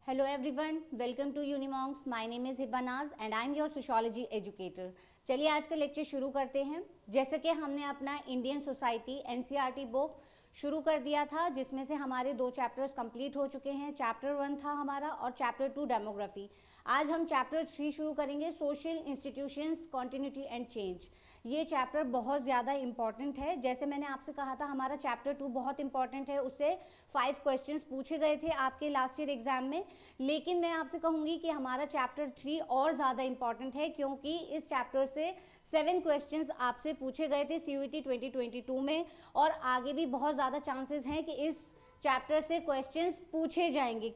Hello everyone, welcome to Unimonks. My name is Hiba Naz and I am your sociology educator. चलिए आज का lecture शुरू करते हैं। जैसे कि हमने अपना इंडियन सोसाइटी एनसीईआरटी बुक शुरू कर दिया था, जिसमें से हमारे 2 चैप्टर्स कंप्लीट हो चुके हैं। चैप्टर 1 था हमारा और चैप्टर 2 डेमोग्राफी। आज हम चैप्टर 3 शुरू करेंगे, social institutions continuity and change. ये चैप्टर बहुत ज़्यादा इंपॉर्टेंट है। जैसे मैंने आपसे कहा था, हमारा चैप्टर 2 बहुत इंपॉर्टेंट है। उससे 5 क्वेश्चंस पूछे गए थे आपके लास्ट ईयर एग्जाम में, लेकिन मैं आपसे कहूँगी कि हमारा चैप्टर 3 और ज़्यादा इंपॉर्टेंट है, क्योंकि इस चैप्टर से 7 क्वेश्चंस आपसे पूछे गए थे सीयूईटी 2022 में, और आगे भी बहुत ज़्यादा चांसेस हैं कि इस चैप्टर से क्वेश्चंस पूछे जाएंगे।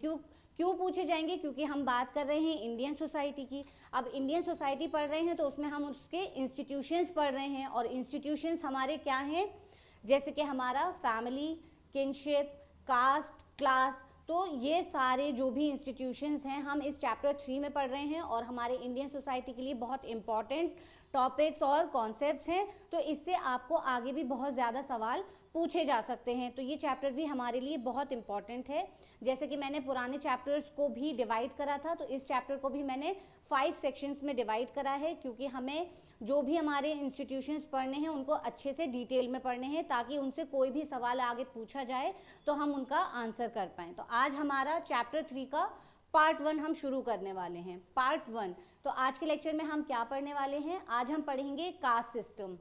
क्यों पूछे जाएंगे? क्योंकि हम बात कर रहे हैं इंडियन सोसाइटी की। अब इंडियन सोसाइटी पढ़ रहे हैं तो उसमें हम उसके इंस्टीट्यूशंस पढ़ रहे हैं, और इंस्टीट्यूशंस हमारे क्या हैं? जैसे कि हमारा फैमिली, किनशिप, कास्ट, क्लास, तो ये सारे जो भी इंस्टीट्यूशंस हैं हम इस चैप्टर 3 में पढ़ रहे हैं, और हमारे इंडियन सोसाइटी के लिए बहुत इंपॉर्टेंट टॉपिक्स और कॉन्सेप्ट्स हैं। तो इससे आपको आगे भी बहुत ज़्यादा सवाल पूछे जा सकते हैं। तो ये चैप्टर भी हमारे लिए बहुत इंपॉर्टेंट है। जैसे कि मैंने पुराने चैप्टर्स को भी डिवाइड करा था, तो इस चैप्टर को भी मैंने 5 सेक्शंस में डिवाइड करा है, क्योंकि हमें जो भी हमारे इंस्टीट्यूशंस पढ़ने हैं उनको अच्छे से डिटेल में पढ़ने हैं, ताकि उनसे कोई भी सवाल आगे पूछा जाए तो हम उनका आंसर कर पाएँ। तो आज हमारा चैप्टर 3 का पार्ट 1 हम शुरू करने वाले हैं। पार्ट 1। तो आज के लेक्चर में हम क्या पढ़ने वाले हैं? आज हम पढ़ेंगे कास्ट सिस्टम।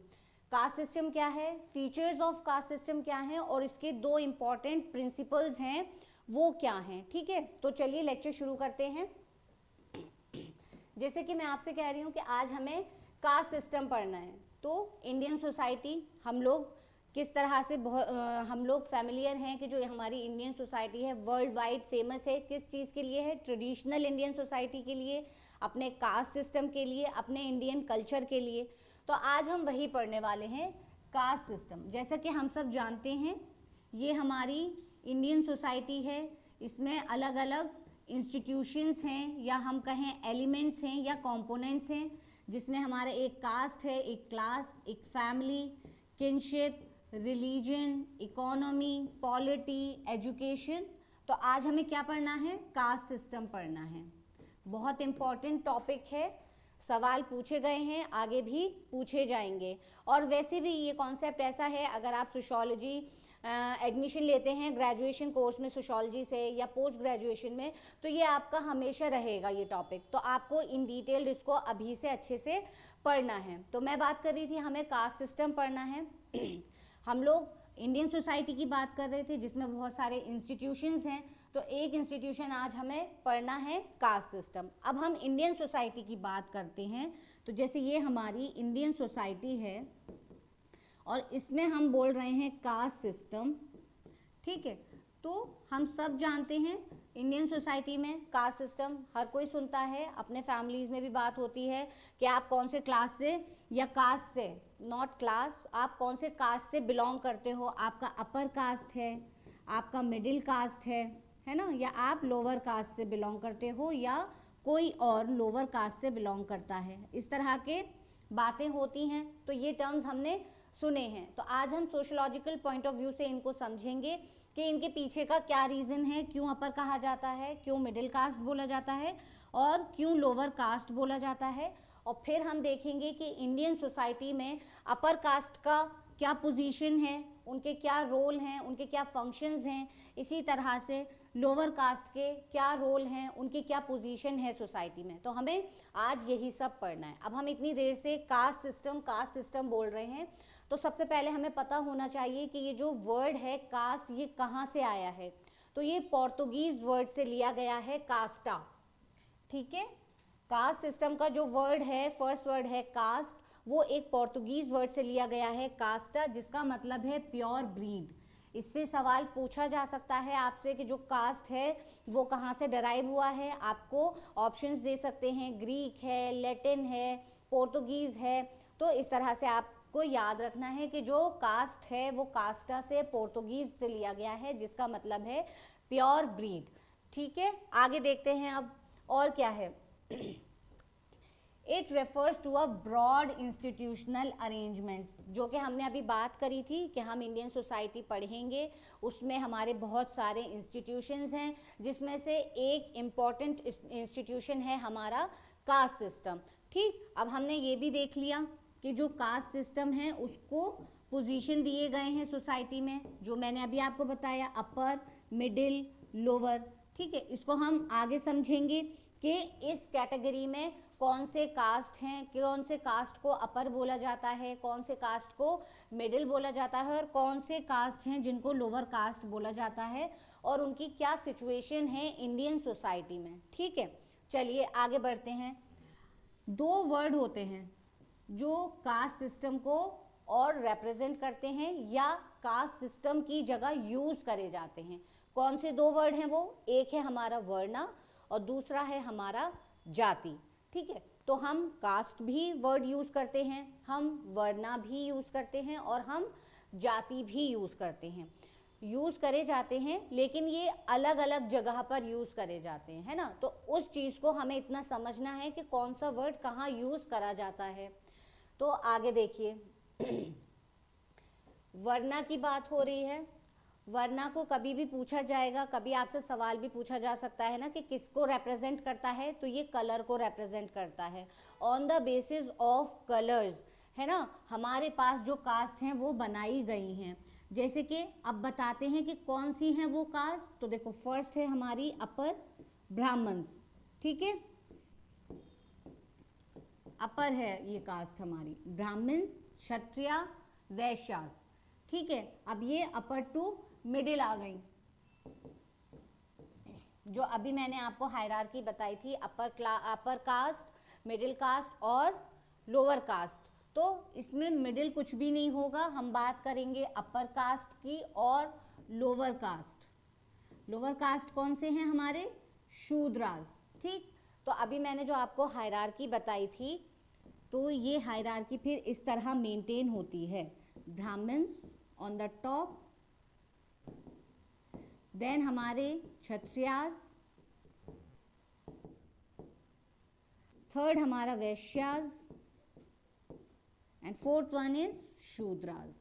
कास्ट सिस्टम क्या है, फीचर्स ऑफ कास्ट सिस्टम क्या है, और इसके 2 इंपॉर्टेंट प्रिंसिपल्स हैं वो क्या हैं। ठीक है, तो चलिए लेक्चर शुरू करते हैं। जैसे कि मैं आपसे कह रही हूँ कि आज हमें कास्ट सिस्टम पढ़ना है, तो इंडियन सोसाइटी हम लोग किस तरह से हम लोग फैमिलियर हैं कि जो हमारी इंडियन सोसाइटी है वर्ल्ड वाइड फेमस है। किस चीज़ के लिए है? ट्रेडिशनल इंडियन सोसाइटी के लिए, अपने कास्ट सिस्टम के लिए, अपने इंडियन कल्चर के लिए। तो आज हम वही पढ़ने वाले हैं, कास्ट सिस्टम। जैसा कि हम सब जानते हैं, ये हमारी इंडियन सोसाइटी है। इसमें अलग अलग इंस्टीट्यूशंस हैं, या हम कहें एलिमेंट्स हैं या कंपोनेंट्स हैं, जिसमें हमारे एक कास्ट है, एक क्लास, एक family, kinship, religion, economy, polity, education. तो आज हमें क्या पढ़ना है? कास्ट सिस्टम पढ़ना है। बहुत इम्पॉर्टेंट टॉपिक है, सवाल पूछे गए हैं, आगे भी पूछे जाएंगे। और वैसे भी ये कॉन्सेप्ट ऐसा है, अगर आप सोशियोलॉजी एडमिशन लेते हैं ग्रेजुएशन कोर्स में सोशियोलॉजी से या पोस्ट ग्रेजुएशन में, तो ये आपका हमेशा रहेगा ये टॉपिक। तो आपको इन डिटेल इसको अभी से अच्छे से पढ़ना है। तो मैं बात कर रही थी, हमें कास्ट सिस्टम पढ़ना है। हम लोग इंडियन सोसाइटी की बात कर रहे थे, जिसमें बहुत सारे इंस्टीट्यूशंस हैं, तो एक इंस्टीट्यूशन आज हमें पढ़ना है, कास्ट सिस्टम। अब हम इंडियन सोसाइटी की बात करते हैं, तो जैसे ये हमारी इंडियन सोसाइटी है और इसमें हम बोल रहे हैं कास्ट सिस्टम। ठीक है, तो हम सब जानते हैं इंडियन सोसाइटी में कास्ट सिस्टम हर कोई सुनता है, अपने फैमिलीज़ में भी बात होती है कि आप कौन से क्लास से या कास्ट से, नॉट क्लास, आप कौन से कास्ट से बिलोंग करते हो। आपका अपर कास्ट है, आपका मिडिल कास्ट है ना, या आप लोअर कास्ट से बिलोंग करते हो, या कोई और लोअर कास्ट से बिलोंग करता है। इस तरह के बातें होती हैं, तो ये टर्म्स हमने सुने हैं। तो आज हम सोशोलॉजिकल पॉइंट ऑफ व्यू से इनको समझेंगे कि इनके पीछे का क्या रीज़न है, क्यों अपर कहा जाता है, क्यों मिडिल कास्ट बोला जाता है, और क्यों लोअर कास्ट बोला जाता है। और फिर हम देखेंगे कि इंडियन सोसाइटी में अपर कास्ट का क्या पोजीशन है, उनके क्या रोल हैं, उनके क्या फंक्शंस हैं। इसी तरह से लोअर कास्ट के क्या रोल हैं, उनकी क्या पोजीशन है सोसाइटी में। तो हमें आज यही सब पढ़ना है। अब हम इतनी देर से कास्ट सिस्टम बोल रहे हैं, तो सबसे पहले हमें पता होना चाहिए कि ये जो वर्ड है कास्ट, ये कहाँ से आया है। तो ये पोर्तुगीज वर्ड से लिया गया है, कास्टा। ठीक है, कास्ट सिस्टम का जो वर्ड है, फर्स्ट वर्ड है कास्ट, वो एक पोर्तुगीज वर्ड से लिया गया है, कास्टा, जिसका मतलब है प्योर ब्रीड। इससे सवाल पूछा जा सकता है आपसे कि जो कास्ट है वो कहाँ से डराइव हुआ है। आपको ऑप्शंस दे सकते हैं, ग्रीक है, लैटिन है, पोर्तुगीज है। तो इस तरह से आपको याद रखना है कि जो कास्ट है वो कास्टा से, पोर्तुगीज से लिया गया है, जिसका मतलब है प्योर ब्रीड। ठीक है, आगे देखते हैं अब और क्या है। It refers to a broad institutional arrangements, जो कि हमने अभी बात करी थी कि हम इंडियन सोसाइटी पढ़ेंगे, उसमें हमारे बहुत सारे इंस्टीट्यूशंस हैं, जिसमें से एक इम्पॉर्टेंट इंस्टीट्यूशन है हमारा कास्ट सिस्टम। ठीक, अब हमने ये भी देख लिया कि जो कास्ट सिस्टम है उसको पोजीशन दिए गए हैं सोसाइटी में, जो मैंने अभी आपको बताया, अपर, मिडिल, लोअर। ठीक है, इसको हम आगे समझेंगे कि इस कैटेगरी में कौन से कास्ट हैं, कौन से कास्ट को अपर बोला जाता है, कौन से कास्ट को मिडिल बोला जाता है, और कौन से कास्ट हैं जिनको लोअर कास्ट बोला जाता है, और उनकी क्या सिचुएशन है इंडियन सोसाइटी में। ठीक है, चलिए आगे बढ़ते हैं। दो वर्ड होते हैं जो कास्ट सिस्टम को और रिप्रेजेंट करते हैं या कास्ट सिस्टम की जगह यूज करे जाते हैं। कौन से दो वर्ड हैं वो? एक है हमारा वर्ना और दूसरा है हमारा जाति। ठीक है, तो हम कास्ट भी वर्ड यूज करते हैं, हम वर्ना भी यूज करते हैं और हम जाति भी यूज करते हैं, यूज करे जाते हैं, लेकिन ये अलग अलग जगह पर यूज करे जाते हैं, है ना। तो उस चीज को हमें इतना समझना है कि कौन सा वर्ड कहाँ यूज करा जाता है। तो आगे देखिए वर्ना की बात हो रही है। वर्ना को कभी भी पूछा जाएगा, कभी आपसे सवाल भी पूछा जा सकता है ना कि किसको रिप्रेजेंट करता है, तो ये कलर को रिप्रेजेंट करता है। On the basis of colours, है ना, हमारे पास जो कास्ट हैं वो बनाई गई हैं। जैसे कि अब बताते हैं कि कौन सी हैं वो कास्ट। तो देखो, फर्स्ट है हमारी अपर ब्राह्मण्स। ठीक है, अपर है ये कास्ट हमारी, ब्राह्मण्स, क्षत्रिय, वैश्यास। ठीक है, अब ये अपर टू मिडिल आ गई, जो अभी मैंने आपको हायरार्की बताई थी, अपर कास्ट, मिडिल कास्ट और लोअर कास्ट। तो इसमें मिडिल कुछ भी नहीं होगा, हम बात करेंगे अपर कास्ट की और लोअर कास्ट। लोअर कास्ट कौन से हैं हमारे? शूद्रास। ठीक, तो अभी मैंने जो आपको हायरार्की बताई थी, तो ये हायरार्की फिर इस तरह मेंटेन होती है। Brahmans on the top, then हमारे क्षत्रियास, थर्ड हमारा Vaishyas, and fourth one is Shudras.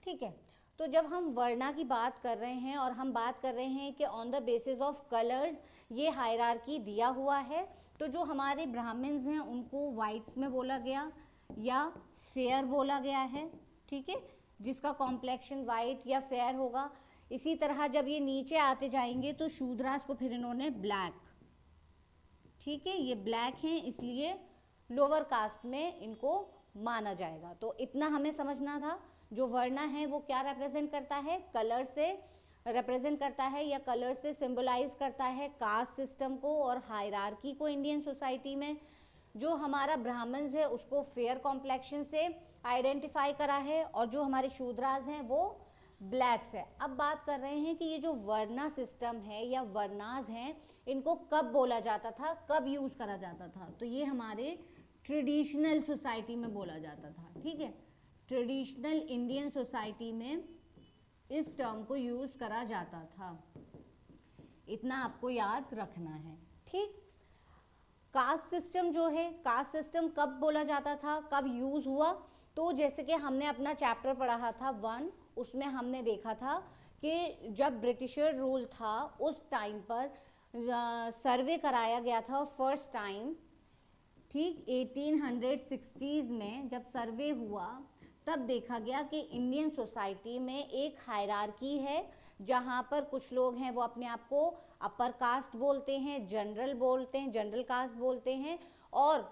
ठीक है, तो जब हम वर्णा की बात कर रहे हैं और हम बात कर रहे हैं कि on the basis of colours ये हायरार्की दिया हुआ है, तो जो हमारे ब्राह्मण्स हैं उनको वाइट्स में बोला गया या फेयर बोला गया है। ठीक है, जिसका कॉम्प्लेक्शन वाइट या फेयर होगा। इसी तरह जब ये नीचे आते जाएंगे तो शूद्रास को फिर इन्होंने ब्लैक, ठीक है, ये ब्लैक हैं, इसलिए लोअर कास्ट में इनको माना जाएगा। तो इतना हमें समझना था। जो वर्णा है वो क्या रिप्रेजेंट करता है? कलर से रिप्रेजेंट करता है या कलर से सिंबलाइज करता है कास्ट सिस्टम को और हायरार्की को इंडियन सोसाइटी में। जो हमारा ब्राह्मण्स है उसको फेयर कॉम्प्लेक्शन से आइडेंटिफाई करा है और जो हमारे शूद्रास हैं वो ब्लैक्स है। अब बात कर रहे हैं कि ये जो वर्ना सिस्टम है या वर्नाज हैं, इनको कब बोला जाता था, कब यूज करा जाता था? तो ये हमारे ट्रेडिशनल सोसाइटी में बोला जाता था। ठीक है, ट्रेडिशनल इंडियन सोसाइटी में इस टर्म को यूज करा जाता था, इतना आपको याद रखना है। ठीक, कास्ट सिस्टम जो है, कास्ट सिस्टम कब बोला जाता था, कब यूज हुआ? तो जैसे कि हमने अपना चैप्टर पढ़ा था 1, उसमें हमने देखा था कि जब ब्रिटिशर रूल था उस टाइम पर सर्वे कराया गया था फर्स्ट टाइम। ठीक, 1860s में जब सर्वे हुआ तब देखा गया कि इंडियन सोसाइटी में एक हायरार्की है, जहाँ पर कुछ लोग हैं वो अपने आप को अपर कास्ट बोलते हैं, जनरल बोलते हैं, जनरल कास्ट बोलते हैं, और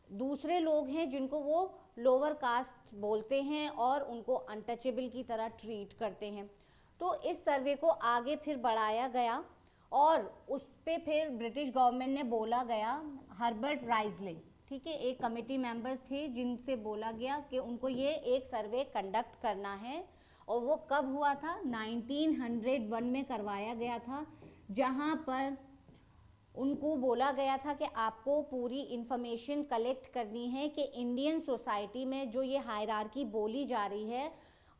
दूसरे लोग हैं जिनको वो लोअर कास्ट बोलते हैं और उनको अनटचेबल की तरह ट्रीट करते हैं। तो इस सर्वे को आगे फिर बढ़ाया गया और उस पे फिर ब्रिटिश गवर्नमेंट ने बोला गया, हर्बर्ट राइजले, ठीक है, एक कमेटी मेंबर थे जिनसे बोला गया कि उनको ये एक सर्वे कंडक्ट करना है। और वो कब हुआ था? 1901 में करवाया गया था, जहाँ पर उनको बोला गया था कि आपको पूरी इंफॉर्मेशन कलेक्ट करनी है कि इंडियन सोसाइटी में जो ये हायरार्की बोली जा रही है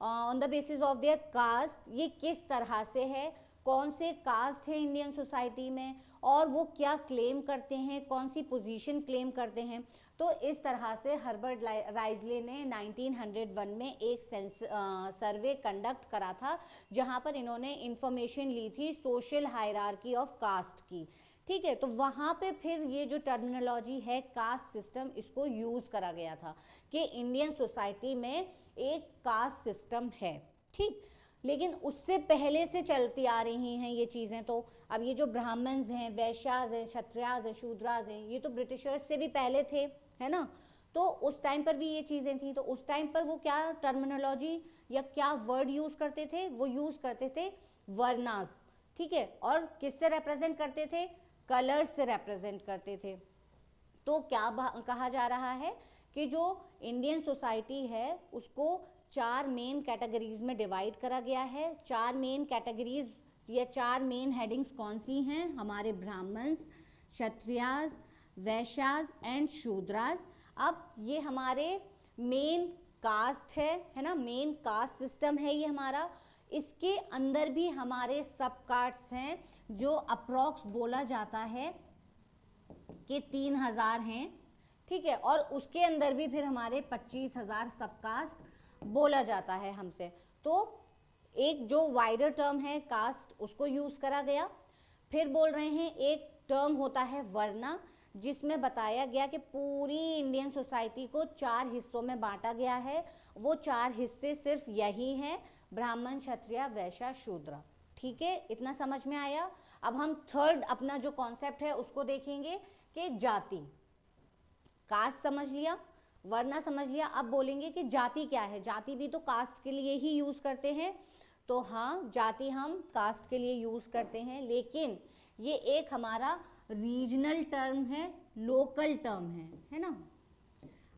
on the basis of their caste, ये किस तरह से है, कौन से कास्ट है इंडियन सोसाइटी में और वो क्या क्लेम करते हैं, कौन सी पोजीशन क्लेम करते हैं। तो इस तरह से हर्बर्ट राइजले ने 1901 में एक सर्वे कंडक्ट करा था, जहां पर इन्होंने इंफॉर्मेशन ली थी सोशल हायरार्की ऑफ कास्ट की। ठीक है, तो वहाँ पे फिर ये जो टर्मिनोलॉजी है कास्ट सिस्टम, इसको यूज़ करा गया था कि इंडियन सोसाइटी में एक कास्ट सिस्टम है। ठीक, लेकिन उससे पहले से चलती आ रही हैं ये चीज़ें। तो अब ये जो ब्राह्मण्स हैं, वैश्याज हैं, क्षत्रियाज हैं, शूद्राज हैं, ये तो ब्रिटिशर्स से भी पहले थे, है ना। तो उस टाइम पर भी ये चीज़ें थी। तो उस टाइम पर वो क्या टर्मिनोलॉजी या क्या वर्ड यूज़ करते थे, वो यूज़ करते थे वर्नास। ठीक है, और किससे रिप्रेजेंट करते थे, कलर्स से रिप्रेजेंट करते थे। तो क्या कहा जा रहा है कि जो इंडियन सोसाइटी है उसको 4 मेन कैटेगरीज में डिवाइड करा गया है। 4 मेन कैटेगरीज या 4 मेन हेडिंग्स कौन सी हैं, हमारे ब्राह्मण्स, क्षत्रियाज, वैश्याज एंड शूद्राज। अब ये हमारे मेन कास्ट है ना, मेन कास्ट सिस्टम है ये हमारा। इसके अंदर भी हमारे सब कास्ट्स हैं जो अप्रॉक्स बोला जाता है कि 3000 हैं। ठीक है, और उसके अंदर भी फिर हमारे 25,000 सब कास्ट बोला जाता है हमसे। तो एक जो वाइडर टर्म है कास्ट, उसको यूज करा गया। फिर बोल रहे हैं एक टर्म होता है वर्ना, जिसमें बताया गया कि पूरी इंडियन सोसाइटी को 4 हिस्सों में बांटा गया है। वो 4 हिस्से सिर्फ यही हैं, ब्राह्मण, क्षत्रिय, वैश्य, शूद्र। ठीक है, इतना समझ में आया। अब हम थर्ड अपना जो कॉन्सेप्ट है उसको देखेंगे कि जाति। कास्ट समझ लिया, वर्ना समझ लिया, अब बोलेंगे कि जाति क्या है। जाति भी तो कास्ट के लिए ही यूज करते हैं। तो हाँ, जाति हम कास्ट के लिए यूज करते हैं, लेकिन ये एक हमारा रीजनल टर्म है, लोकल टर्म है ना।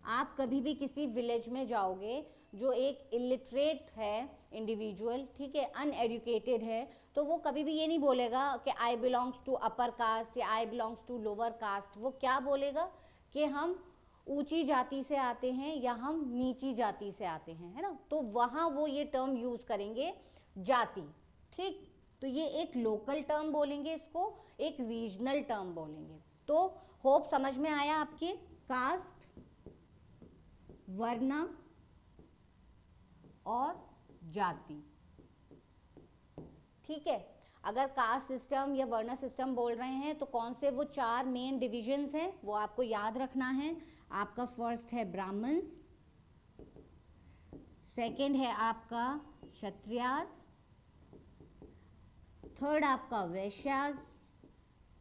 आप कभी भी किसी विलेज में जाओगे, जो एक इलिटरेट है इंडिविजुअल, ठीक है, अनएडुकेटेड है, तो वो कभी भी ये नहीं बोलेगा कि आई बिलोंग्स टू अपर कास्ट या आई बिलोंग्स टू लोअर कास्ट। वो क्या बोलेगा कि हम ऊंची जाति से आते हैं या हम नीची जाति से आते हैं, है ना। तो वहाँ वो ये टर्म यूज करेंगे जाति। ठीक, तो ये एक लोकल टर्म बोलेंगे, इसको एक रीजनल टर्म बोलेंगे। तो होप समझ में आया आपके, कास्ट, वर्ना और जाति। ठीक है, अगर कास्ट सिस्टम या वर्ण सिस्टम बोल रहे हैं तो कौन से वो 4 मेन डिविजन्स हैं वो आपको याद रखना है। आपका फर्स्ट है ब्राह्मण्स, सेकंड है आपका क्षत्रियाज, थर्ड आपका वैश्याज,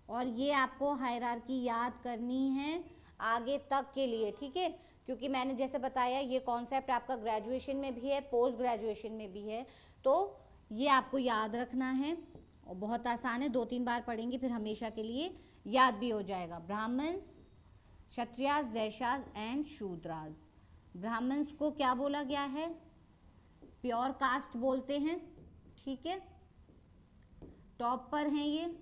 और ये आपको हायरार्की याद करनी है आगे तक के लिए। ठीक है, क्योंकि मैंने जैसे बताया ये कॉन्सेप्ट आपका ग्रेजुएशन में भी है, पोस्ट ग्रेजुएशन में भी है, तो ये आपको याद रखना है और बहुत आसान है, 2-3 बार पढ़ेंगे फिर हमेशा के लिए याद भी हो जाएगा। ब्राह्मण्स, क्षत्रियाज, वैश्याज एंड शूद्राज। ब्राह्मण्स को क्या बोला गया है, प्योर कास्ट बोलते हैं। ठीक है, टॉप पर हैं ये।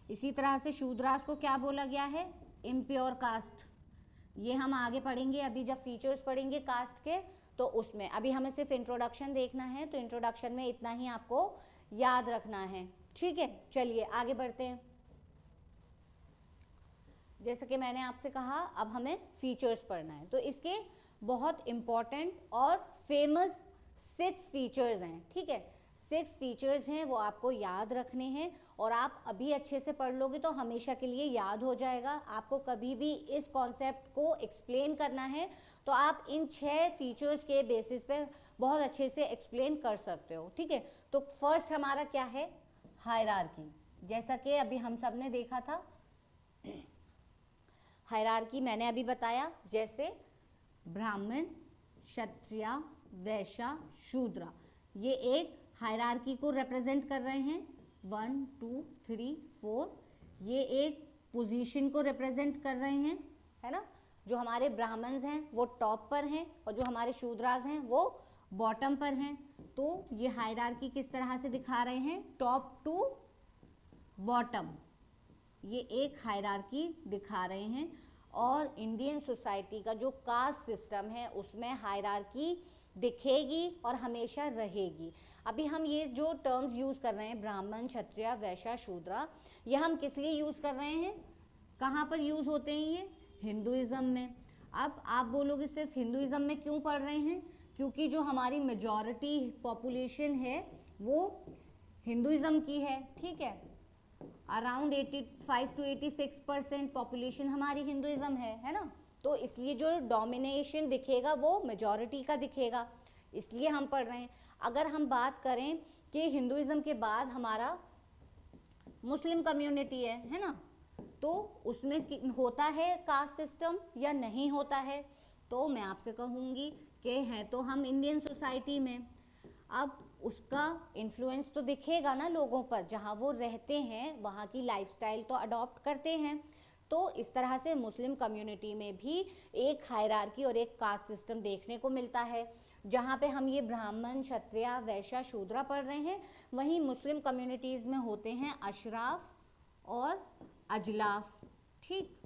इसी तरह से शूद्राज को क्या बोला गया है, इम्प्योर कास्ट। ये हम आगे पढ़ेंगे, अभी जब फीचर्स पढ़ेंगे कास्ट के तो उसमें। अभी हमें सिर्फ इंट्रोडक्शन देखना है, तो इंट्रोडक्शन में इतना ही आपको याद रखना है। ठीक है, चलिए आगे बढ़ते हैं। जैसे कि मैंने आपसे कहा अब हमें फीचर्स पढ़ना है, तो इसके बहुत इंपॉर्टेंट और फेमस 6 फीचर्स हैं। ठीक है, 6 फीचर्स हैं, वो आपको याद रखने हैं और आप अभी अच्छे से पढ़ लोगे तो हमेशा के लिए याद हो जाएगा। आपको कभी भी इस कॉन्सेप्ट को एक्सप्लेन करना है तो आप इन 6 फीचर्स के बेसिस पे बहुत अच्छे से एक्सप्लेन कर सकते हो। ठीक है, तो फर्स्ट हमारा क्या है, हायरार्की। जैसा कि अभी हम सब ने देखा था, हायरार्की मैंने अभी बताया, जैसे ब्राह्मण, क्षत्रिय, वैश्य, शूद्र, ये एक हायरार्की को रिप्रेजेंट कर रहे हैं। 1 2 3 4, ये एक पोजीशन को रिप्रेजेंट कर रहे हैं, है ना। जो हमारे ब्राह्मण्स हैं वो टॉप पर हैं और जो हमारे शूद्राज हैं वो बॉटम पर हैं। तो ये हायरार्की किस तरह से दिखा रहे हैं, टॉप टू बॉटम, ये एक हायरार्की दिखा रहे हैं। और इंडियन सोसाइटी का जो कास्ट सिस्टम है उसमें हायरार्की दिखेगी और हमेशा रहेगी। अभी हम ये जो टर्म्स यूज़ कर रहे हैं ब्राह्मण, क्षत्रिय, वैश्य, शूद्र, ये हम किस लिए यूज़ कर रहे हैं, कहाँ पर यूज़ होते हैं ये, हिंदुइज़्म में। अब आप बोलोगे सिर्फ हिंदुइज़्म में क्यों पढ़ रहे हैं, क्योंकि जो हमारी मेजॉरिटी पॉपुलेशन है वो हिंदुइज़्म की है, ठीक है। अराउंड 85 to 86% पॉपुलेशन हमारी हिंदुइज़्म है ना। तो इसलिए जो डोमिनेशन दिखेगा वो मेजॉरिटी का दिखेगा, इसलिए हम पढ़ रहे हैं। अगर हम बात करें कि हिंदुइज़्म के बाद हमारा मुस्लिम कम्युनिटी है ना, तो उसमें होता है कास्ट सिस्टम या नहीं होता है, तो मैं आपसे कहूँगी कि है तो हम इंडियन सोसाइटी में। अब उसका इन्फ्लुएंस तो दिखेगा ना लोगों पर, जहाँ वो रहते हैं वहाँ की लाइफस्टाइल तो अडॉप्ट करते हैं। तो इस तरह से मुस्लिम कम्युनिटी में भी एक हायरार्की और एक कास्ट सिस्टम देखने को मिलता है। जहाँ पे हम ये ब्राह्मण, क्षत्रिय, वैश्य, शूद्र पढ़ रहे हैं, वहीं मुस्लिम कम्युनिटीज़ में होते हैं अशराफ और अजलाफ, ठीक।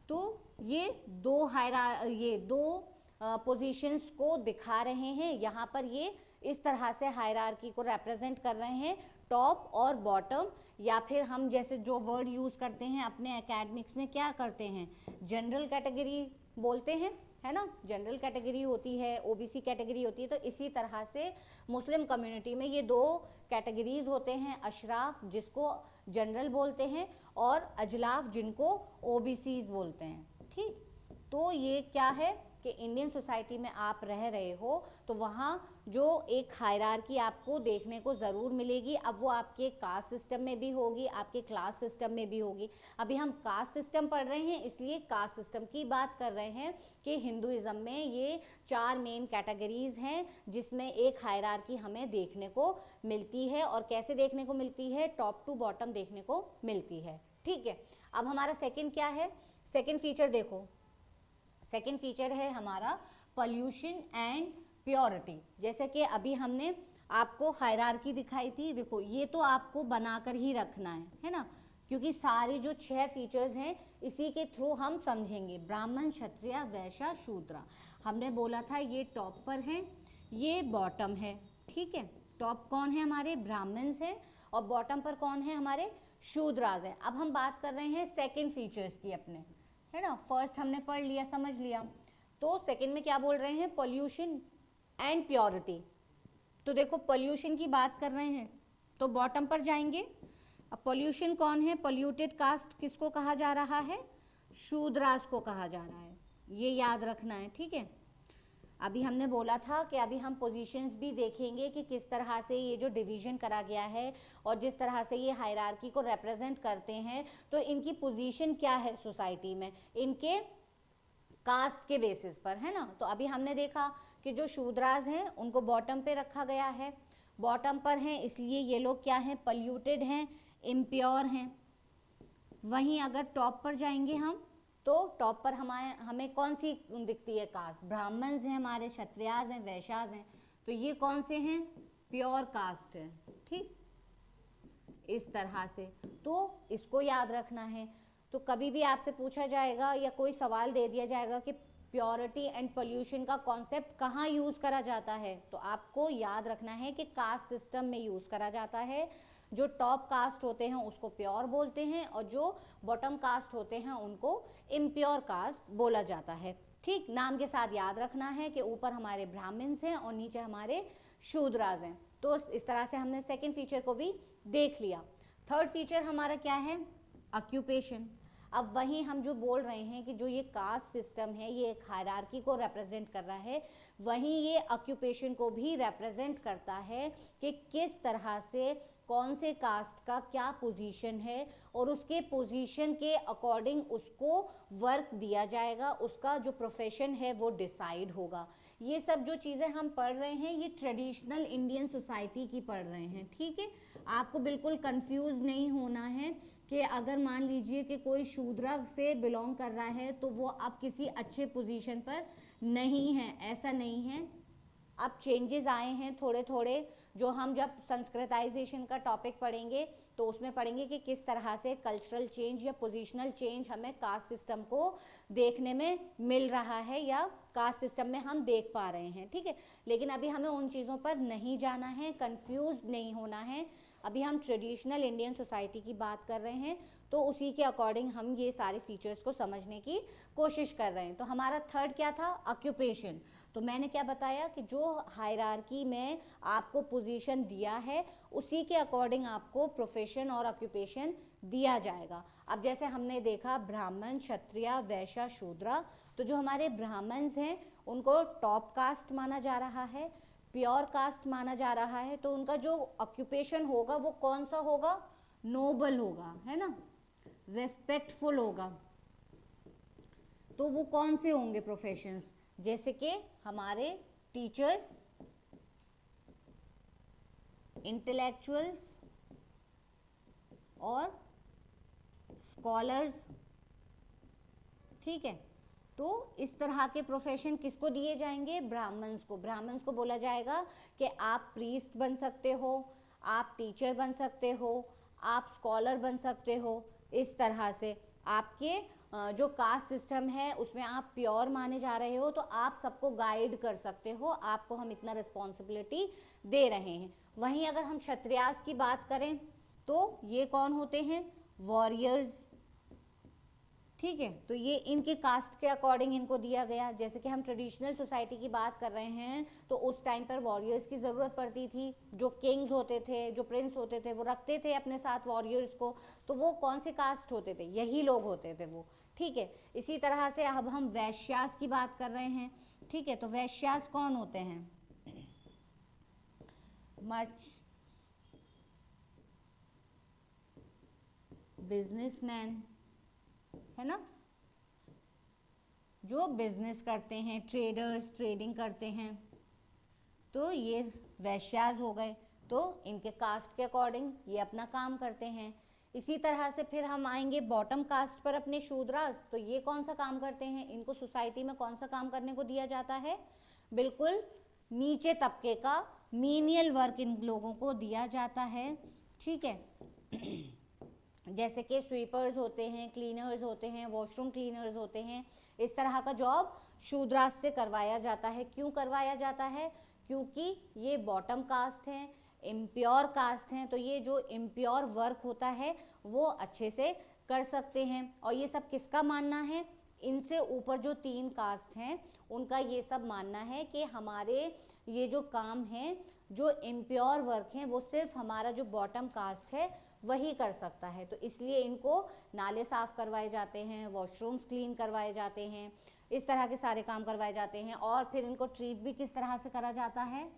तो ये दो पोजीशंस को दिखा रहे हैं यहाँ पर। ये इस तरह से हायरार्की को रिप्रेजेंट कर रहे हैं, टॉप और बॉटम, या फिर हम जैसे जो वर्ड यूज़ करते हैं अपने एकेडमिक्स में क्या करते हैं, जनरल कैटेगरी बोलते हैं, है ना। जनरल कैटेगरी होती है, ओबीसी कैटेगरी होती है। तो इसी तरह से मुस्लिम कम्युनिटी में ये दो कैटेगरीज होते हैं, अशराफ जिसको जनरल बोलते हैं और अजलाफ जिनको ओबीसीज बोलते हैं, ठीक। तो ये क्या है कि इंडियन सोसाइटी में आप रह रहे हो तो वहाँ जो एक हायरार्की आपको देखने को ज़रूर मिलेगी। अब वो आपके कास्ट सिस्टम में भी होगी, आपके क्लास सिस्टम में भी होगी। अभी हम कास्ट सिस्टम पढ़ रहे हैं, इसलिए कास्ट सिस्टम की बात कर रहे हैं कि हिंदुइज़्म में ये 4 मेन कैटेगरीज हैं जिसमें एक हायरार्की हमें देखने को मिलती है। और कैसे देखने को मिलती है, टॉप टू बॉटम देखने को मिलती है, ठीक है। अब हमारा सेकेंड क्या है, सेकेंड फीचर देखो, सेकेंड फीचर है हमारा पॉल्यूशन एंड प्योरिटी। जैसे कि अभी हमने आपको हायरार्की दिखाई थी, देखो ये तो आपको बनाकर ही रखना है ना, क्योंकि सारे जो 6 फीचर्स हैं इसी के थ्रू हम समझेंगे। ब्राह्मण, क्षत्रिय, वैश्य, शूद्र, हमने बोला था ये टॉप पर है, ये बॉटम है, ठीक है। टॉप कौन है, हमारे ब्राह्मण्स हैं, और बॉटम पर कौन है, हमारे शूद्राज हैं। अब हम बात कर रहे हैं सेकेंड फीचर्स की अपने, है ना। फर्स्ट हमने पढ़ लिया, समझ लिया, तो सेकंड में क्या बोल रहे हैं, पॉल्यूशन एंड प्योरिटी। तो देखो पॉल्यूशन की बात कर रहे हैं तो बॉटम पर जाएंगे। अब पॉल्यूशन कौन है, पॉल्यूटेड कास्ट किसको कहा जा रहा है, शूद्रास को कहा जा रहा है, ये याद रखना है, ठीक है। अभी हमने बोला था कि अभी हम पोजीशंस भी देखेंगे कि किस तरह से ये जो डिवीज़न करा गया है और जिस तरह से ये हायरार्की को रिप्रेजेंट करते हैं, तो इनकी पोजीशन क्या है सोसाइटी में, इनके कास्ट के बेसिस पर, है ना। तो अभी हमने देखा कि जो शूद्रास हैं उनको बॉटम पे रखा गया है, बॉटम पर हैं इसलिए ये लोग क्या हैं, पॉल्यूटेड हैं, इम्प्योर हैं। वहीं अगर टॉप पर जाएंगे हम, तो टॉप पर हमें कौन सी दिखती है कास्ट, ब्राह्मण्स हैं हमारे, क्षत्रियाज हैं, वैश्याज हैं, तो ये कौन से हैं, प्योर कास्ट है, ठीक। इस तरह से तो इसको याद रखना है। तो कभी भी आपसे पूछा जाएगा या कोई सवाल दे दिया जाएगा कि प्योरिटी एंड पोल्यूशन का कॉन्सेप्ट कहाँ यूज़ करा जाता है, तो आपको याद रखना है कि कास्ट सिस्टम में यूज़ करा जाता है। जो टॉप कास्ट होते हैं उसको प्योर बोलते हैं और जो बॉटम कास्ट होते हैं उनको इम्प्योर कास्ट बोला जाता है, ठीक। नाम के साथ याद रखना है कि ऊपर हमारे ब्राह्मण्स हैं और नीचे हमारे शूद्राज हैं। तो इस तरह से हमने सेकंड फीचर को भी देख लिया। थर्ड फीचर हमारा क्या है, ऑक्यूपेशन। अब वहीं हम जो बोल रहे हैं कि जो ये कास्ट सिस्टम है ये एक हायरार्की को रिप्रेजेंट कर रहा है, वहीं ये ऑक्यूपेशन को भी रिप्रेजेंट करता है कि किस तरह से कौन से कास्ट का क्या पोजीशन है और उसके पोजीशन के अकॉर्डिंग उसको वर्क दिया जाएगा, उसका जो प्रोफेशन है वो डिसाइड होगा। ये सब जो चीज़ें हम पढ़ रहे हैं ये ट्रेडिशनल इंडियन सोसाइटी की पढ़ रहे हैं, ठीक है। आपको बिल्कुल कंफ्यूज नहीं होना है कि अगर मान लीजिए कि कोई शूद्र से बिलोंग कर रहा है तो वो अब किसी अच्छे पोजीशन पर नहीं है, ऐसा नहीं है। अब चेंजेस आए हैं थोड़े थोड़े, जो हम जब संस्कृताइजेशन का टॉपिक पढ़ेंगे तो उसमें पढ़ेंगे कि किस तरह से कल्चरल चेंज या पोजीशनल चेंज हमें कास्ट सिस्टम को देखने में मिल रहा है या कास्ट सिस्टम में हम देख पा रहे हैं, ठीक है। लेकिन अभी हमें उन चीज़ों पर नहीं जाना है, कंफ्यूज नहीं होना है। अभी हम ट्रेडिशनल इंडियन सोसाइटी की बात कर रहे हैं, तो उसी के अकॉर्डिंग हम ये सारे फीचर्स को समझने की कोशिश कर रहे हैं। तो हमारा थर्ड क्या था, ऑक्यूपेशन। तो मैंने क्या बताया कि जो हायरार्की में आपको पोजीशन दिया है उसी के अकॉर्डिंग आपको प्रोफेशन और ऑक्यूपेशन दिया जाएगा। अब जैसे हमने देखा ब्राह्मण, क्षत्रिय, वैश्य, शूद्र, तो जो हमारे ब्राह्मण्स हैं उनको टॉप कास्ट माना जा रहा है, प्योर कास्ट माना जा रहा है। तो उनका जो ऑक्यूपेशन होगा वो कौन सा होगा, नोबल होगा, है ना, रेस्पेक्टफुल होगा। तो वो कौन से होंगे प्रोफेशंस, जैसे कि हमारे टीचर्स, इंटेलेक्चुअल्स और स्कॉलर्स, ठीक है। तो इस तरह के प्रोफेशन किसको दिए जाएंगे, ब्राह्मण्स को। ब्राह्मण्स को बोला जाएगा कि आप प्रीस्ट बन सकते हो, आप टीचर बन सकते हो, आप स्कॉलर बन सकते हो। इस तरह से आपके जो कास्ट सिस्टम है उसमें आप प्योर माने जा रहे हो, तो आप सबको गाइड कर सकते हो, आपको हम इतना रिस्पॉन्सिबिलिटी दे रहे हैं। वहीं अगर हम क्षत्रियास की बात करें तो ये कौन होते हैं, वॉरियर्स, ठीक है। तो ये इनके कास्ट के अकॉर्डिंग इनको दिया गया। जैसे कि हम ट्रेडिशनल सोसाइटी की बात कर रहे हैं तो उस टाइम पर वॉरियर्स की ज़रूरत पड़ती थी। जो किंग्स होते थे, जो प्रिंस होते थे, वो रखते थे अपने साथ वॉरियर्स को। तो वो कौन से कास्ट होते थे, यही लोग होते थे वो, ठीक है। इसी तरह से अब हम वैश्यास की बात कर रहे हैं, ठीक है। तो वैश्यास कौन होते हैं, मच बिजनेसमैन, है ना, जो बिजनेस करते हैं, ट्रेडर्स, ट्रेडिंग करते हैं, तो ये वैश्यास हो गए। तो इनके कास्ट के अकॉर्डिंग ये अपना काम करते हैं। इसी तरह से फिर हम आएंगे बॉटम कास्ट पर, अपने शूद्रास। तो ये कौन सा काम करते हैं, इनको सोसाइटी में कौन सा काम करने को दिया जाता है, बिल्कुल नीचे तबके का मीनियल वर्क इन लोगों को दिया जाता है, ठीक है। जैसे कि स्वीपर्स होते हैं, क्लीनर्स होते हैं, वॉशरूम क्लीनर्स होते हैं। इस तरह का जॉब शूद्रास से करवाया जाता है। क्यों करवाया जाता है, क्योंकि ये बॉटम कास्ट हैं, इम्प्योर कास्ट हैं। तो ये जो इम्प्योर वर्क होता है वो अच्छे से कर सकते हैं। और ये सब किसका मानना है, इनसे ऊपर जो 3 कास्ट हैं उनका ये सब मानना है कि हमारे ये जो काम हैं, जो इम्प्योर वर्क हैं, वो सिर्फ हमारा जो बॉटम कास्ट है वही कर सकता है। तो इसलिए इनको नाले साफ़ करवाए जाते हैं, वॉशरूम्स क्लीन करवाए जाते हैं, इस तरह के सारे काम करवाए जाते हैं। और फिर इनको ट्रीट भी किस तरह से करा जाता है,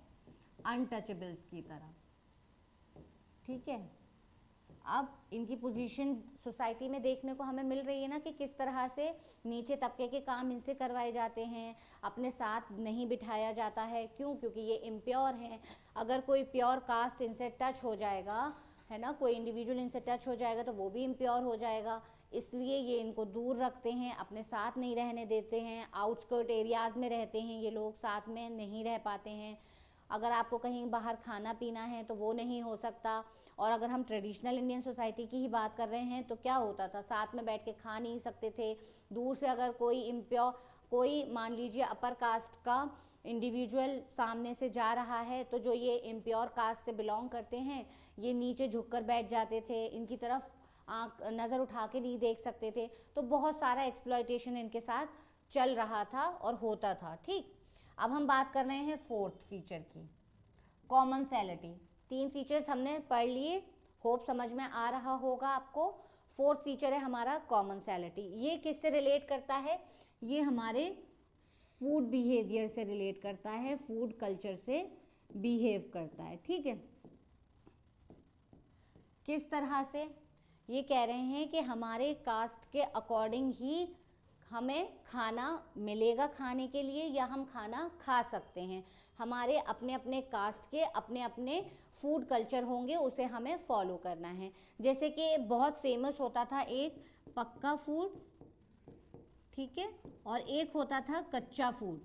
अनटचेबल्स की तरह, ठीक है। अब इनकी पोजीशन सोसाइटी में देखने को हमें मिल रही है ना कि किस तरह से नीचे तबके के काम इनसे करवाए जाते हैं, अपने साथ नहीं बिठाया जाता है। क्यों, क्योंकि ये इम्प्योर हैं। अगर कोई प्योर कास्ट इनसे टच हो जाएगा, है ना, कोई इंडिविजुअल इनसे टच हो जाएगा तो वो भी इम्प्योर हो जाएगा। इसलिए ये इनको दूर रखते हैं, अपने साथ नहीं रहने देते हैं। आउटस्कर्ट एरियाज़ में रहते हैं ये लोग, साथ में नहीं रह पाते हैं। अगर आपको कहीं बाहर खाना पीना है तो वो नहीं हो सकता। और अगर हम ट्रेडिशनल इंडियन सोसाइटी की ही बात कर रहे हैं तो क्या होता था, साथ में बैठ के खा नहीं सकते थे। दूर से अगर कोई इम्प्योर, कोई मान लीजिए अपर कास्ट का इंडिविजुअल सामने से जा रहा है तो जो ये इम्प्योर कास्ट से बिलोंग करते हैं ये नीचे झुककर बैठ जाते थे, इनकी तरफ आँख नज़र उठा के नहीं देख सकते थे। तो बहुत सारा एक्सप्लॉयटेशन इनके साथ चल रहा था और होता था, ठीक। अब हम बात कर रहे हैं फोर्थ फीचर की, कॉमनसैलिटी। 3 फीचर्स हमने पढ़ लिए, होप समझ में आ रहा होगा आपको। फोर्थ फीचर है हमारा कॉमनसैलिटी। ये किससे रिलेट करता है, ये हमारे फूड बिहेवियर से रिलेट करता है, फूड कल्चर से बिहेव करता है, ठीक है। किस तरह से, ये कह रहे हैं कि हमारे कास्ट के अकॉर्डिंग ही हमें खाना मिलेगा खाने के लिए, या हम खाना खा सकते हैं। हमारे अपने अपने कास्ट के अपने अपने फूड कल्चर होंगे, उसे हमें फॉलो करना है। जैसे कि बहुत फेमस होता था एक पक्का फूड, ठीक है, और एक होता था कच्चा फूड।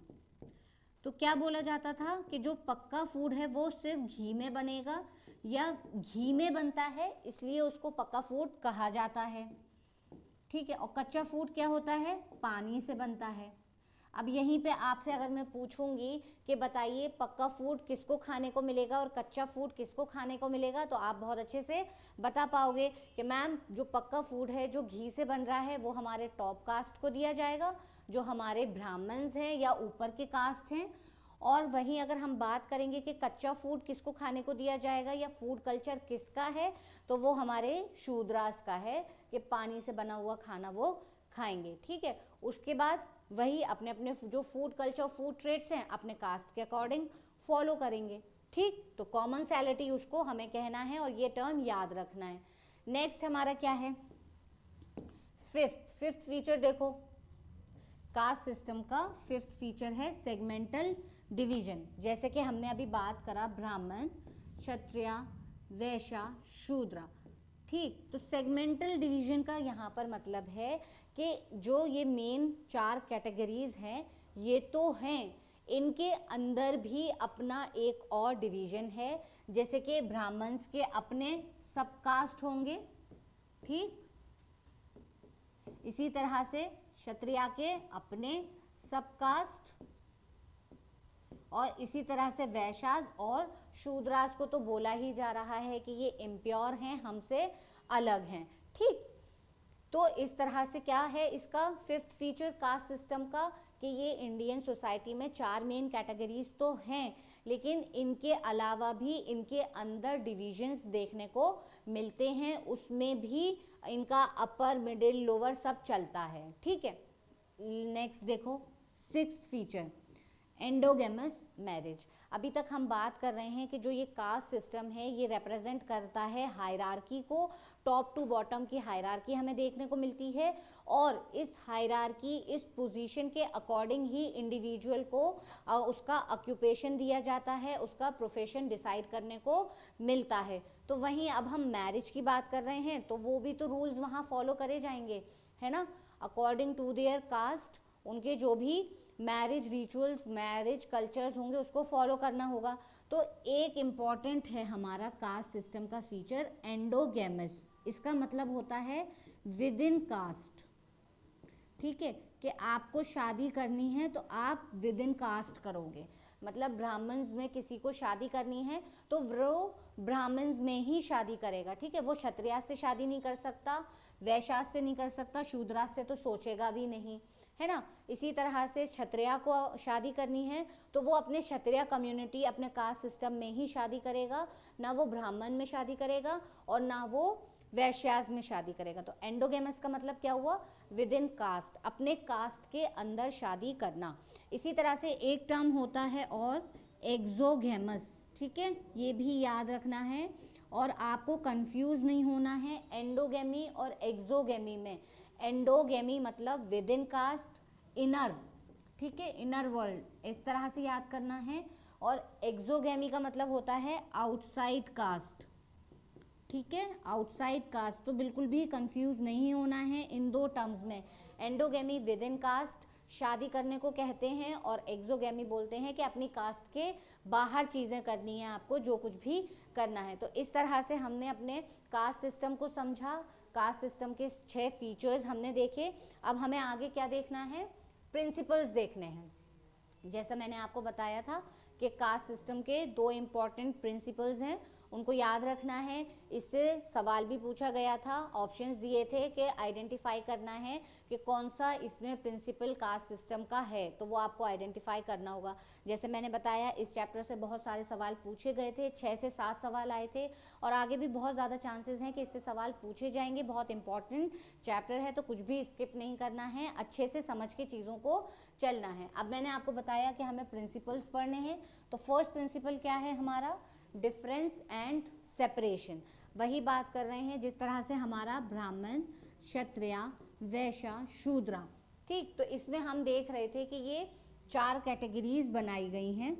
तो क्या बोला जाता था कि जो पक्का फूड है वो सिर्फ घी में बनेगा या घी में बनता है, इसलिए उसको पक्का फूड कहा जाता है। ठीक है, और कच्चा फूड क्या होता है, पानी से बनता है। अब यहीं पे आपसे अगर मैं पूछूंगी कि बताइए पक्का फूड किसको खाने को मिलेगा और कच्चा फूड किसको खाने को मिलेगा, तो आप बहुत अच्छे से बता पाओगे कि मैम जो पक्का फूड है जो घी से बन रहा है वो हमारे टॉप कास्ट को दिया जाएगा, जो हमारे ब्राह्मण्स हैं या ऊपर के कास्ट हैं। और वहीं अगर हम बात करेंगे कि कच्चा फूड किसको खाने को दिया जाएगा या फूड कल्चर किसका है, तो वो हमारे शूद्रास का है कि पानी से बना हुआ खाना वो खाएंगे। ठीक है, उसके बाद वही अपने अपने जो फूड कल्चर फूड ट्रेड्स हैं अपने कास्ट के अकॉर्डिंग फॉलो करेंगे। ठीक, तो कॉमन सैलिटी उसको हमें कहना है और ये टर्म याद रखना है। नेक्स्ट हमारा क्या है, फिफ्थ फीचर देखो, कास्ट सिस्टम का फिफ्थ फीचर है सेगमेंटल डिवीजन। जैसे कि हमने अभी बात करा ब्राह्मण, क्षत्रिय, वैश्य, शूद्र। ठीक, तो सेगमेंटल डिवीजन का यहाँ पर मतलब है कि जो ये मेन 4 कैटेगरीज हैं ये तो हैं, इनके अंदर भी अपना एक और डिवीजन है। जैसे कि ब्राह्मण्स के अपने सब कास्ट होंगे, ठीक, इसी तरह से क्षत्रिय के अपने सब कास्ट, और इसी तरह से वैश्यास और शूद्रास को तो बोला ही जा रहा है कि ये इम्प्योर हैं, हमसे अलग हैं। ठीक, तो इस तरह से क्या है इसका फिफ्थ फीचर कास्ट सिस्टम का कि ये इंडियन सोसाइटी में 4 मेन कैटेगरीज तो हैं, लेकिन इनके अलावा भी इनके अंदर डिविजन्स देखने को मिलते हैं, उसमें भी इनका अपर मिडिल लोअर सब चलता है। ठीक है, नेक्स्ट देखो सिक्स्थ फीचर एंडोगेमस मैरिज। अभी तक हम बात कर रहे हैं कि जो ये कास्ट सिस्टम है ये रिप्रेजेंट करता है हायरार्की को, टॉप टू बॉटम की हायरार्की हमें देखने को मिलती है, और इस हायरार्की इस पोजीशन के अकॉर्डिंग ही इंडिविजुअल को उसका ऑक्यूपेशन दिया जाता है, उसका प्रोफेशन डिसाइड करने को मिलता है। तो वहीं अब हम मैरिज की बात कर रहे हैं तो वो भी तो रूल्स वहाँ फॉलो करे जाएंगे, है ना, अकॉर्डिंग टू देयर कास्ट उनके जो भी मैरिज रिचुअल्स मैरिज कल्चर्स होंगे उसको फॉलो करना होगा। तो एक इम्पॉर्टेंट है हमारा कास्ट सिस्टम का फीचर एंडोगेमस। इसका मतलब होता है विद इन कास्ट। ठीक है, कि आपको शादी करनी है तो आप विद इन कास्ट करोगे, मतलब ब्राह्मण्स में किसी को शादी करनी है तो वो ब्राह्मण्स में ही शादी करेगा। ठीक है, वो क्षत्रिय से शादी नहीं कर सकता, वैश्य से नहीं कर सकता, शूद्र से तो सोचेगा भी नहीं, है ना। इसी तरह से क्षत्रिय को शादी करनी है तो वो अपने क्षत्रिय कम्युनिटी अपने कास्ट सिस्टम में ही शादी करेगा, ना वो ब्राह्मण में शादी करेगा और ना वो वैश्यास में शादी करेगा। तो एंडोगेमस का मतलब क्या हुआ, विद इन कास्ट, अपने कास्ट के अंदर शादी करना। इसी तरह से एक टर्म होता है और एक्सोगेमस। ठीक है, ये भी याद रखना है और आपको कंफ्यूज नहीं होना है एंडोगेमी और एक्सोगेमी में। एंडोगेमी मतलब विद इन कास्ट इनर, ठीक है, इनर वर्ल्ड, इस तरह से याद करना है। और एक्सोगेमी का मतलब होता है आउटसाइड कास्ट। ठीक है, आउटसाइड कास्ट, तो बिल्कुल भी कंफ्यूज नहीं होना है इन दो टर्म्स में। एंडोगेमी विद इन कास्ट शादी करने को कहते हैं और एक्सोगेमी बोलते हैं कि अपनी कास्ट के बाहर चीज़ें करनी है आपको, जो कुछ भी करना है। तो इस तरह से हमने अपने कास्ट सिस्टम को समझा, कास्ट सिस्टम के 6 फीचर्स हमने देखे। अब हमें आगे क्या देखना है, प्रिंसिपल्स देखने हैं। जैसा मैंने आपको बताया था कि कास्ट सिस्टम के 2 इम्पॉर्टेंट प्रिंसिपल्स हैं, उनको याद रखना है। इससे सवाल भी पूछा गया था, ऑप्शंस दिए थे कि आइडेंटिफाई करना है कि कौन सा इसमें प्रिंसिपल कास्ट सिस्टम का है, तो वो आपको आइडेंटिफाई करना होगा। जैसे मैंने बताया इस चैप्टर से बहुत सारे सवाल पूछे गए थे, 6 से 7 सवाल आए थे और आगे भी बहुत ज़्यादा चांसेस हैं कि इससे सवाल पूछे जाएंगे। बहुत इंपॉर्टेंट चैप्टर है तो कुछ भी स्किप नहीं करना है, अच्छे से समझ के चीज़ों को चलना है। अब मैंने आपको बताया कि हमें प्रिंसिपल्स पढ़ने हैं, तो फर्स्ट प्रिंसिपल क्या है हमारा, डिफरेंस एंड सेपरेशन। वही बात कर रहे हैं जिस तरह से हमारा ब्राह्मण, क्षत्रिय, वैश्य, शूद्र। ठीक, तो इसमें हम देख रहे थे कि ये 4 कैटेगरीज बनाई गई हैं।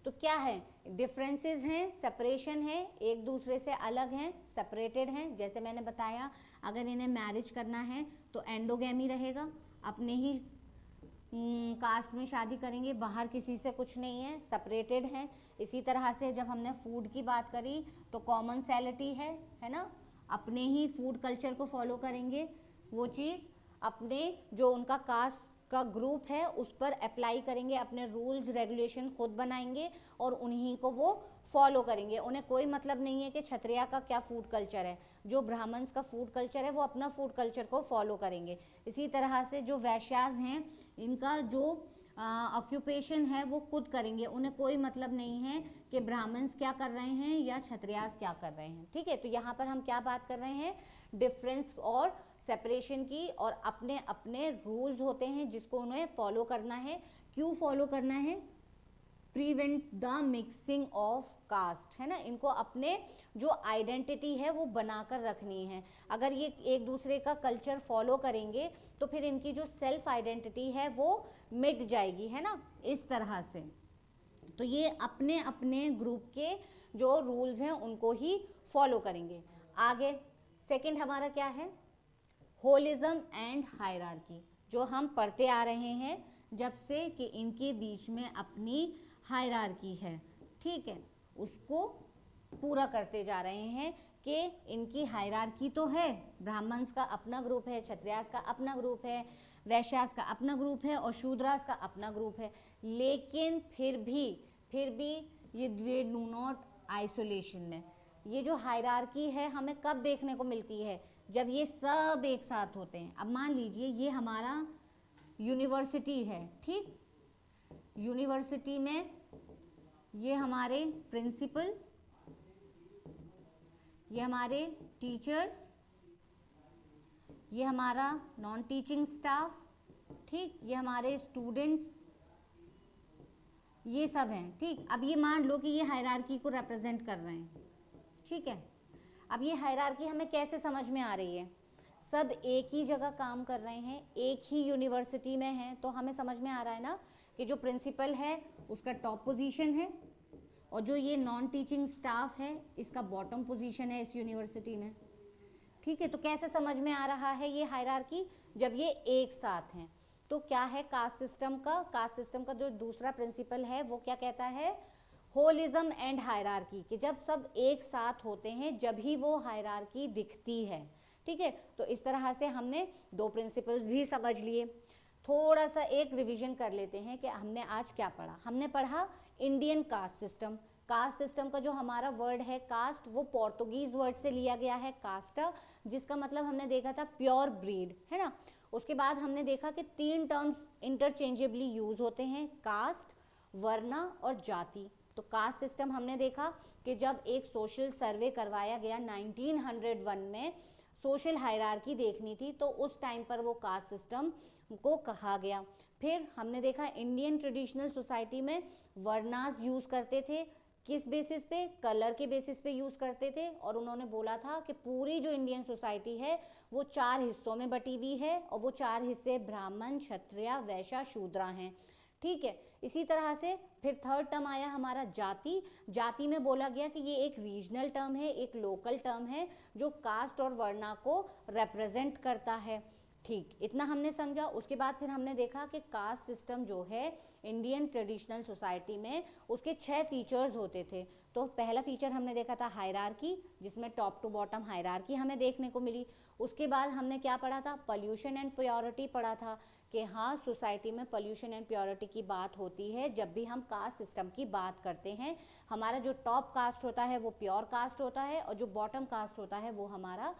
तो क्या है, डिफरेंसेस हैं, सेपरेशन है, एक दूसरे से अलग हैं, सेपरेटेड हैं। जैसे मैंने बताया अगर इन्हें मैरिज करना है तो एंडोगेमी रहेगा, अपने ही कास्ट में शादी करेंगे, बाहर किसी से कुछ नहीं है, सेपरेटेड हैं। इसी तरह से जब हमने फूड की बात करी तो कॉमनसैलिटी है ना, अपने ही फूड कल्चर को फॉलो करेंगे, वो चीज़ अपने जो उनका कास्ट का ग्रुप है उस पर अप्लाई करेंगे, अपने रूल्स रेगुलेशन खुद बनाएंगे और उन्हीं को वो फॉलो करेंगे। उन्हें कोई मतलब नहीं है कि क्षत्रिय का क्या फूड कल्चर है, जो ब्राह्मण्स का फूड कल्चर है वो अपना फूड कल्चर को फॉलो करेंगे। इसी तरह से जो वैश्यास हैं इनका जो ऑक्यूपेशन है वो खुद करेंगे, उन्हें कोई मतलब नहीं है कि ब्राह्मण्स क्या कर रहे हैं या क्षत्रियास क्या कर रहे हैं। ठीक है, तो यहाँ पर हम क्या बात कर रहे हैं, डिफरेंस और सेपरेशन की, और अपने अपने रूल्स होते हैं जिसको उन्हें फॉलो करना है। क्यों फॉलो करना है, prevent the mixing of caste, है ना, इनको अपने जो आइडेंटिटी है वो बनाकर रखनी है। अगर ये एक दूसरे का कल्चर फॉलो करेंगे तो फिर इनकी जो सेल्फ आइडेंटिटी है वो मिट जाएगी, है ना, इस तरह से। तो ये अपने अपने ग्रुप के जो रूल्स हैं उनको ही फॉलो करेंगे। आगे सेकंड हमारा क्या है, होलिज्म एंड हायरार्की, जो हम पढ़ते आ रहे हैं जब से कि इनके बीच में अपनी हायरार्की है, ठीक है, उसको पूरा करते जा रहे हैं कि इनकी हायरार्की तो है, ब्राह्मण्स का अपना ग्रुप है, क्षत्रियास का अपना ग्रुप है, वैश्यास का अपना ग्रुप है और शूद्रास का अपना ग्रुप है, लेकिन फिर भी ये दे डू नॉट आइसोलेशन में। ये जो हायरार्की है हमें कब देखने को मिलती है, जब ये सब एक साथ होते हैं। अब मान लीजिए ये हमारा यूनिवर्सिटी है, ठीक, यूनिवर्सिटी में ये हमारे प्रिंसिपल, ये हमारे टीचर्स, ये हमारा नॉन टीचिंग स्टाफ, ठीक, ये हमारे स्टूडेंट्स, ये सब हैं, ठीक। अब ये मान लो कि ये हायरार्की को रिप्रेजेंट कर रहे हैं, ठीक है। अब ये हायरार्की हमें कैसे समझ में आ रही है, सब एक ही जगह काम कर रहे हैं, एक ही यूनिवर्सिटी में हैं, तो हमें समझ में आ रहा है ना कि जो प्रिंसिपल है उसका टॉप पोजीशन है और जो ये नॉन टीचिंग स्टाफ है इसका बॉटम पोजीशन है इस यूनिवर्सिटी में, ठीक है। तो कैसे समझ में आ रहा है ये हायरार्की, जब ये एक साथ हैं। तो क्या है कास्ट सिस्टम का, कास्ट सिस्टम का जो दूसरा प्रिंसिपल है वो क्या कहता है, होलिज्म एंड हायरार्की, कि जब सब एक साथ होते हैं जब ही वो हायरार्की दिखती है, ठीक है। तो इस तरह से हमने दो प्रिंसिपल्स भी समझ लिए। थोड़ा सा एक रिवीजन कर लेते हैं कि हमने आज क्या पढ़ा। हमने पढ़ा Indian caste system. Caste system का जो हमारा वर्ड है कास्ट, वो पोर्तुगीज वर्ड से लिया गया है कास्टा, जिसका मतलब हमने देखा था प्योर ब्रीड, है ना। उसके बाद हमने देखा कि तीन टर्म्स इंटरचेंजेबली यूज होते हैं, कास्ट, वर्ना और जाति। तो कास्ट सिस्टम हमने देखा कि जब एक सोशल सर्वे करवाया गया 1901 में, सोशल हायरार्की देखनी थी, तो उस टाइम पर वो कास्ट सिस्टम को कहा गया। फिर हमने देखा इंडियन ट्रेडिशनल सोसाइटी में वर्नास यूज़ करते थे, किस बेसिस पे, कलर के बेसिस पे यूज़ करते थे, और उन्होंने बोला था कि पूरी जो इंडियन सोसाइटी है वो 4 हिस्सों में बटी हुई है और वो 4 हिस्से ब्राह्मण, क्षत्रिय, वैश्य, शूद्र हैं, ठीक है। इसी तरह से फिर थर्ड टर्म आया हमारा जाति। जाति में बोला गया कि ये एक रीजनल टर्म है, एक लोकल टर्म है जो कास्ट और वर्ना को रिप्रेजेंट करता है, ठीक, इतना हमने समझा। उसके बाद फिर हमने देखा कि कास्ट सिस्टम जो है इंडियन ट्रेडिशनल सोसाइटी में उसके 6 फीचर्स होते थे। तो पहला फीचर हमने देखा था हायरार्की, जिसमें टॉप टू बॉटम हायरार्की हमें देखने को मिली। उसके बाद हमने क्या पढ़ा था, पॉल्यूशन एंड प्योरिटी पढ़ा था कि हाँ, सोसाइटी में पॉल्यूशन एंड प्योरिटी की बात होती है जब भी हम कास्ट सिस्टम की बात करते हैं। हमारा जो टॉप कास्ट होता है वो प्योर कास्ट होता है और जो बॉटम कास्ट होता है वो हमारा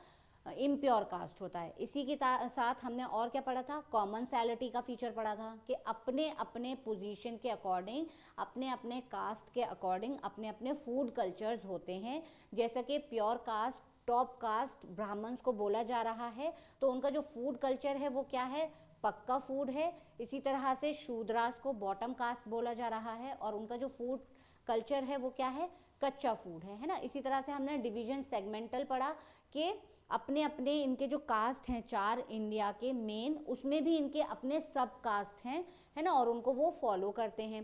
इम्प्योर कास्ट होता है। इसी के साथ हमने और क्या पढ़ा था, कॉमनसैलिटी का फीचर पढ़ा था कि अपने अपने पोजीशन के अकॉर्डिंग, अपने अपने कास्ट के अकॉर्डिंग अपने अपने फूड कल्चर्स होते हैं। जैसा कि pure caste, top caste Brahmans को बोला जा रहा है, तो उनका जो फूड कल्चर है वो क्या है, पक्का फूड है। इसी तरह से शूद्रास को बॉटम कास्ट बोला जा रहा है और उनका जो फूड कल्चर है वो क्या है, कच्चा फूड है ना। इसी तरह से हमने डिवीजन सेगमेंटल पढ़ा कि अपने अपने इनके जो कास्ट हैं 4 इंडिया के मेन, उसमें भी इनके अपने सब कास्ट हैं, है ना, और उनको वो फॉलो करते हैं।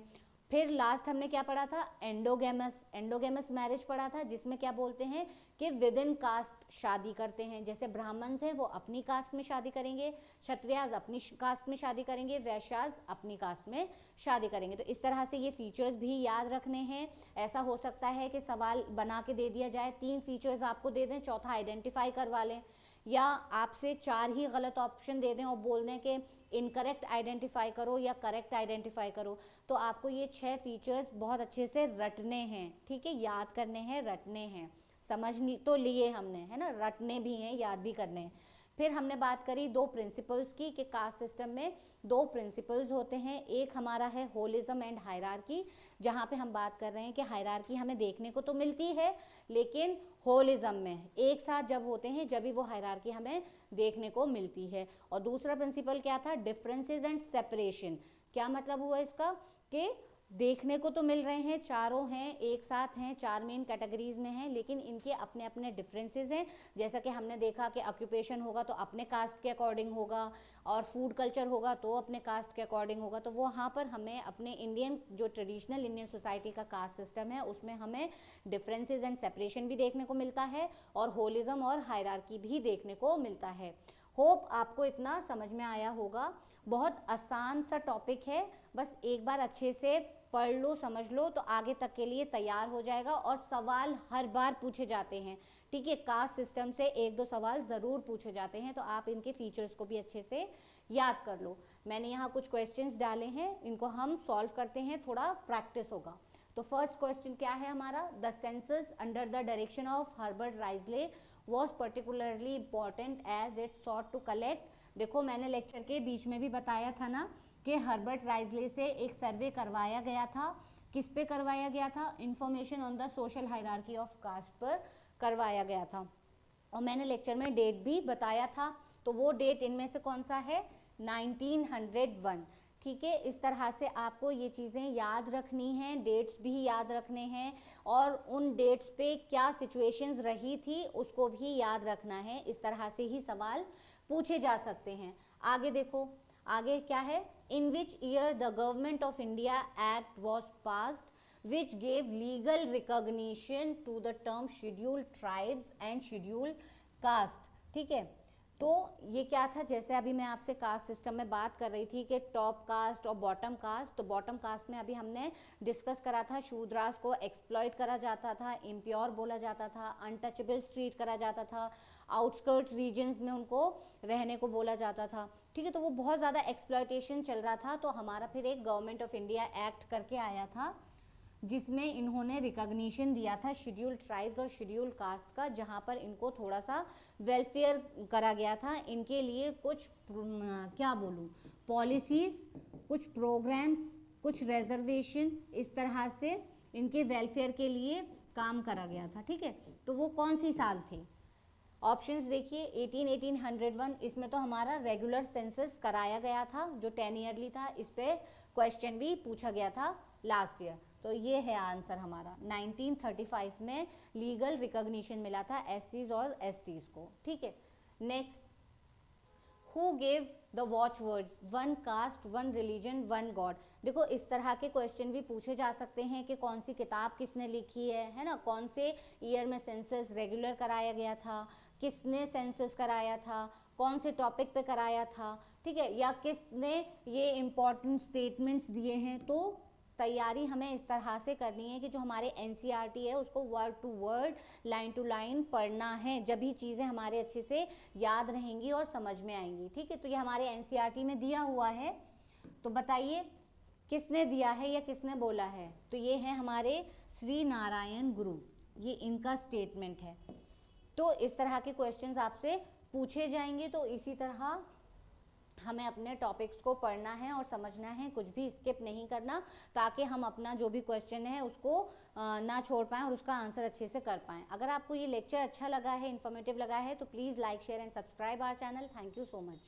फिर लास्ट हमने क्या पढ़ा था, एंडोगेमस। एंडोगेमस मैरिज पढ़ा था, जिसमें क्या बोलते हैं कि विद इन कास्ट शादी करते हैं। जैसे ब्राह्मण्स हैं वो अपनी कास्ट में शादी करेंगे, क्षत्रियाज अपनी कास्ट में शादी करेंगे, वैश्याज अपनी कास्ट में शादी करेंगे। तो इस तरह से ये फीचर्स भी याद रखने हैं। ऐसा हो सकता है कि सवाल बना के दे दिया जाए, 3 फीचर्स आपको दे दें, चौथा आइडेंटिफाई करवा लें, या आपसे 4 ही गलत ऑप्शन दे दें और बोल दें कि इनकरेक्ट आइडेंटिफाई करो या करेक्ट आइडेंटिफाई करो। तो आपको ये 6 फीचर्स बहुत अच्छे से रटने हैं, ठीक है, याद करने हैं, रटने हैं। समझ तो लिए हमने, है ना, रटने भी हैं, याद भी करने हैं। फिर हमने बात करी 2 प्रिंसिपल्स की कि कास्ट सिस्टम में 2 प्रिंसिपल्स होते हैं। एक हमारा है होलिज्म एंड हायरार्की, जहाँ पे हम बात कर रहे हैं कि हायरार्की हमें देखने को तो मिलती है, लेकिन होलिज्म में एक साथ जब होते हैं जब भी वो हायरार्की हमें देखने को मिलती है। और दूसरा प्रिंसिपल क्या था? Differences and separation. क्या मतलब हुआ इसका? कि देखने को तो मिल रहे हैं, चारों हैं, एक साथ हैं, 4 मेन कैटेगरीज में हैं, लेकिन इनके अपने अपने डिफरेंसेस हैं। जैसा कि हमने देखा कि ऑक्यूपेशन होगा तो अपने कास्ट के अकॉर्डिंग होगा, और फूड कल्चर होगा तो अपने कास्ट के अकॉर्डिंग होगा। तो वहाँ पर हमें अपने इंडियन जो ट्रेडिशनल इंडियन सोसाइटी का कास्ट सिस्टम है उसमें हमें डिफरेंसेस एंड सेपरेशन भी देखने को मिलता है, और होलिज्म और हायरार्की भी देखने को मिलता है। होप आपको इतना समझ में आया होगा। बहुत आसान सा टॉपिक है, बस एक बार अच्छे से पढ़ लो, समझ लो, तो आगे तक के लिए तैयार हो जाएगा। और सवाल हर बार पूछे जाते हैं, ठीक है, कास्ट सिस्टम से 1-2 सवाल ज़रूर पूछे जाते हैं, तो आप इनके फीचर्स को भी अच्छे से याद कर लो। मैंने यहाँ कुछ क्वेश्चंस डाले हैं, इनको हम सॉल्व करते हैं, थोड़ा प्रैक्टिस होगा। तो फर्स्ट क्वेश्चन क्या है हमारा? The census under the direction of Herbert Risley was particularly important as it sought to collect. देखो मैंने लेक्चर के बीच में भी बताया था ना कि हर्बर्ट राइजले से एक सर्वे करवाया गया था। किस पे करवाया गया था? Information on the social hierarchy of caste पर करवाया गया था, और मैंने लेक्चर में डेट भी बताया था। तो वो डेट इनमें से कौन सा है? 1901, ठीक है। इस तरह से आपको ये चीज़ें याद रखनी हैं, डेट्स भी याद रखने हैं, और उन डेट्स पे क्या सिचुएशंस रही थी उसको भी याद रखना है। इस तरह से ही सवाल पूछे जा सकते हैं। आगे देखो, आगे क्या है? In which year the government of India act was passed which gave legal recognition to the term scheduled tribes and scheduled caste, ठीक है। तो ये क्या था? जैसे अभी मैं आपसे कास्ट सिस्टम में बात कर रही थी कि टॉप कास्ट और बॉटम कास्ट। तो बॉटम कास्ट में अभी हमने डिस्कस करा था, शूद्रास को एक्सप्लॉइट करा जाता था, इम्प्योर बोला जाता था, अनटचेबल्स ट्रीट करा जाता था, आउटस्कर्ट्स रीजन्स में उनको रहने को बोला जाता था, ठीक है। तो वो बहुत ज़्यादा एक्सप्लॉयटेशन चल रहा था। तो हमारा फिर एक गवर्नमेंट ऑफ इंडिया एक्ट करके आया था जिसमें इन्होंने रिकॉग्निशन दिया था शेड्यूल्ड ट्राइब्स और शेड्यूल्ड कास्ट का, जहाँ पर इनको थोड़ा सा वेलफेयर करा गया था। इनके लिए कुछ क्या बोलूँ, पॉलिसीज़, कुछ प्रोग्राम्स, कुछ रिजर्वेशन, इस तरह से इनके वेलफेयर के लिए काम करा गया था, ठीक है। तो वो कौन सी साल थी? ऑप्शंस देखिए, 1801, इसमें तो हमारा रेगुलर सेंसस कराया गया था जो 10 ईयरली था। इस पे क्वेश्चन भी पूछा गया था लास्ट ईयर। तो ये है आंसर हमारा। 1935 में लीगल रिकॉग्निशन मिला था एससीज और एसटीज को, ठीक है। Next, who gave the watch words one cast one religion one God? देखो इस तरह के क्वेश्चन भी पूछे जा सकते हैं कि कौन सी किताब किसने लिखी है ना, कौन से ईयर में सेंसस रेगुलर कराया गया था, किसने सेंसस कराया था, कौन से टॉपिक पे कराया था, ठीक है, या किसने ये इम्पॉर्टेंट स्टेटमेंट्स दिए हैं। तो तैयारी हमें इस तरह से करनी है कि जो हमारे एनसीईआरटी है उसको word to word, line to line पढ़ना है, जब भी चीज़ें हमारे अच्छे से याद रहेंगी और समझ में आएंगी, ठीक है। तो ये हमारे एनसीईआरटी में दिया हुआ है, तो बताइए किसने दिया है या किसने बोला है? तो ये है हमारे श्री नारायण गुरु, ये इनका स्टेटमेंट है। तो इस तरह के क्वेश्चंस आपसे पूछे जाएंगे, तो इसी तरह हमें अपने टॉपिक्स को पढ़ना है और समझना है, कुछ भी स्किप नहीं करना, ताकि हम अपना जो भी क्वेश्चन है उसको ना छोड़ पाएँ और उसका आंसर अच्छे से कर पाएँ। अगर आपको ये लेक्चर अच्छा लगा है, इन्फॉर्मेटिव लगा है, तो please like, share and subscribe our channel. Thank you so much.